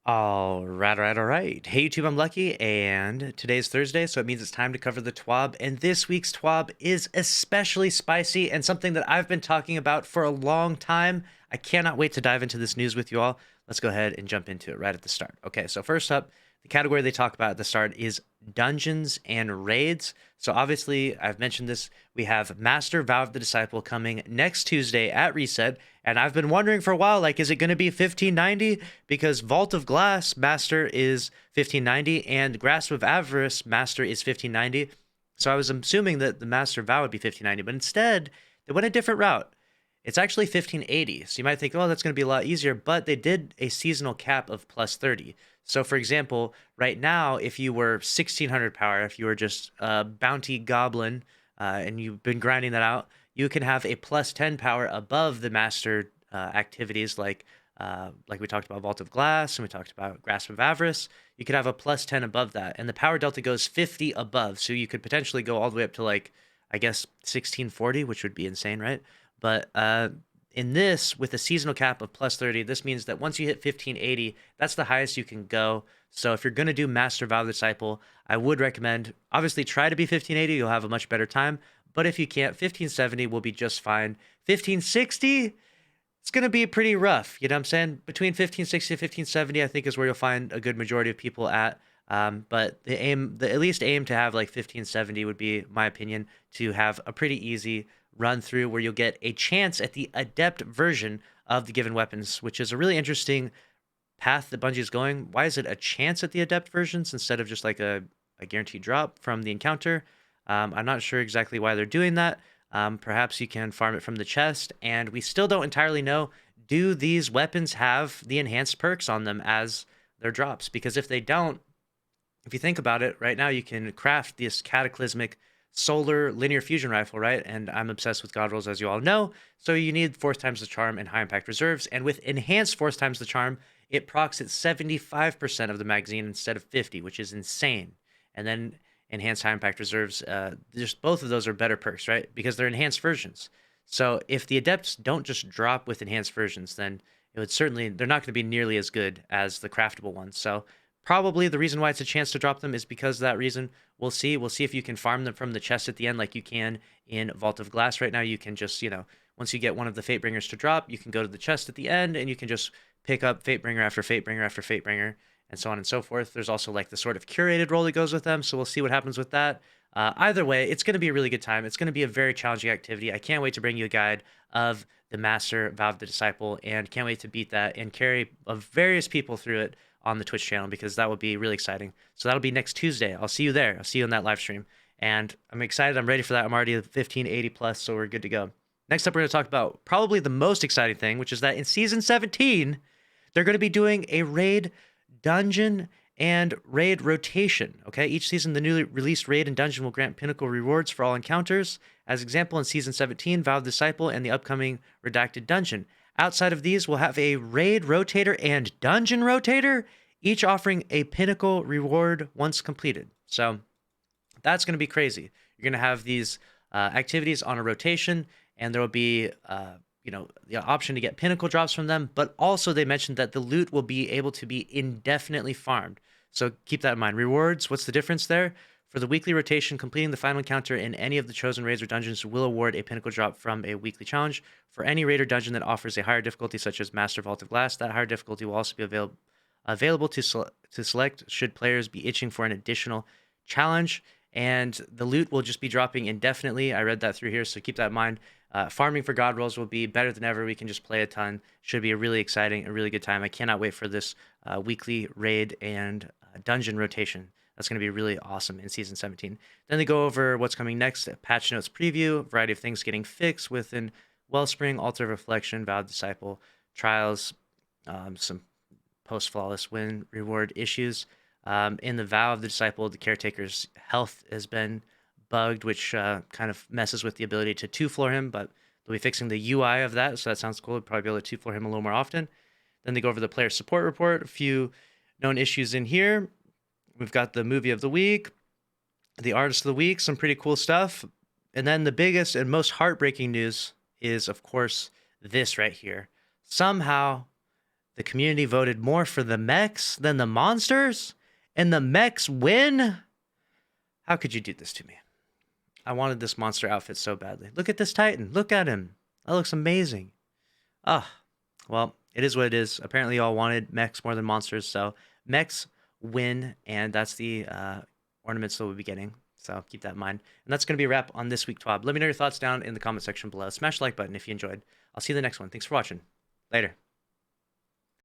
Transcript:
All right. Hey YouTube, I'm Lucky, and today's Thursday, so it means it's time to cover the Twab. And this week's Twab is especially spicy and something that I've been talking about for a long time. I cannot wait to dive into this news with you all. Let's go ahead and jump into it right at the start. Okay, so first up, the category they talk about at the start is dungeons and raids. So obviously, I've mentioned this. We have Master Vow of the Disciple coming next Tuesday at Reset. And I've been wondering for a while, like, is it going to be 1590? Because Vault of Glass Master is 1590 and Grasp of Avarice Master is 1590. So I was assuming that the Master Vow would be 1590, but instead they went a different route. It's actually 1580. So you might think, oh, that's going to be a lot easier, but they did a seasonal cap of plus 30. So for example, right now, if you were 1600 power, if you were just a bounty goblin and you've been grinding that out, you can have a plus 10 power above the master activities like we talked about Vault of Glass and we talked about Grasp of Avarice. You could have a plus 10 above that, and the power delta goes 50 above. So you could potentially go all the way up to, like, I guess 1640, which would be insane, right? But in this, with a seasonal cap of plus 30, this means that once you hit 1580, that's the highest you can go. So if you're going to do Master Vow of the Disciple, I would recommend, obviously, try to be 1580. You'll have a much better time. But if you can't, 1570 will be just fine. 1560, it's going to be pretty rough. You know what I'm saying? Between 1560 and 1570, I think, is where you'll find a good majority of people at. But the at least aim to have like 1570 would be my opinion, to have a pretty easy run through where you'll get a chance at the adept version of the given weapons, which is a really interesting path that Bungie is going. Why is it a chance at the adept versions instead of just like a guaranteed drop from the encounter? I'm not sure exactly why they're doing that. Perhaps you can farm it from the chest, and we still don't entirely know, do these weapons have the enhanced perks on them as their drops? Because if they don't, if you think about it, right now you can craft this cataclysmic solar linear fusion rifle, right? And I'm obsessed with God rolls, as you all know. So you need Force times the charm and high impact reserves. And with enhanced Force times the charm, it procs at 75% of the magazine instead of 50, which is insane. And then enhanced high impact reserves, just both of those are better perks, right? Because they're enhanced versions. So if the adepts don't just drop with enhanced versions, then it would certainly, they're not going to be nearly as good as the craftable ones. So probably the reason why it's a chance to drop them is because of that reason. We'll see. We'll see if you can farm them from the chest at the end like you can in Vault of Glass. Right now, you can just, once you get one of the Fatebringers to drop, you can go to the chest at the end and you can just pick up Fatebringer after Fatebringer after Fatebringer and so on and so forth. There's also like the sort of curated role that goes with them, so we'll see what happens with that. Either way, it's going to be a really good time. It's going to be a very challenging activity. I can't wait to bring you a guide of the Master Vow of the Disciple, and can't wait to beat that and carry various people through it on the Twitch channel, because that will be really exciting. So that'll be next Tuesday. I'll see you there. I'll see you on that live stream. And I'm excited. I'm ready for that. I'm already at 1580 plus, so we're good to go. Next up, we're going to talk about probably the most exciting thing, which is that in Season 17, they're going to be doing a raid dungeon and raid rotation. Okay, each season, the newly released raid and dungeon will grant pinnacle rewards for all encounters. As example, in Season 17, Vow of the Disciple and the upcoming Redacted Dungeon. Outside of these, we'll have a raid rotator and dungeon rotator, each offering a pinnacle reward once completed. So that's going to be crazy. You're going to have these activities on a rotation, and there will be the option to get pinnacle drops from them, but also they mentioned that the loot will be able to be indefinitely farmed. So keep that in mind. Rewards, what's the difference there? For the weekly rotation, completing the final encounter in any of the chosen raids or dungeons will award a pinnacle drop from a weekly challenge. For any raid or dungeon that offers a higher difficulty, such as Master Vault of Glass, that higher difficulty will also be available to select should players be itching for an additional challenge. And the loot will just be dropping indefinitely. I read that through here, so keep that in mind. Farming for God rolls will be better than ever. We can just play a ton. Should be a really exciting, a really good time. I cannot wait for this weekly raid and dungeon rotation. That's going to be really awesome in Season 17. Then they go over what's coming next, a patch notes preview, a variety of things getting fixed within Wellspring, Altar of Reflection, Vowed Disciple, Trials, some post-flawless win reward issues. In the Vow of the Disciple, the Caretaker's health has been bugged, which kind of messes with the ability to two-floor him, but they'll be fixing the UI of that, so that sounds cool. They'll probably be able to two-floor him a little more often. Then they go over the player support report, a few known issues in here. We've got the movie of the week, the artist of the week, some pretty cool stuff. And then the biggest and most heartbreaking news is, of course, this right here. Somehow, The community voted more for the mechs than the monsters, and the mechs win? How could you do this to me? I wanted this monster outfit so badly. Look at this Titan. Look at him. That looks amazing. Ah, well, it is what it is. Apparently, y'all wanted mechs more than monsters, so mechs win, and that's the ornaments that we'll be getting. So keep that in mind. And that's going to be a wrap on this week, Twab. Let me know your thoughts down in the comment section below. Smash the like button if you enjoyed. I'll see you in the next one. Thanks for watching. Later.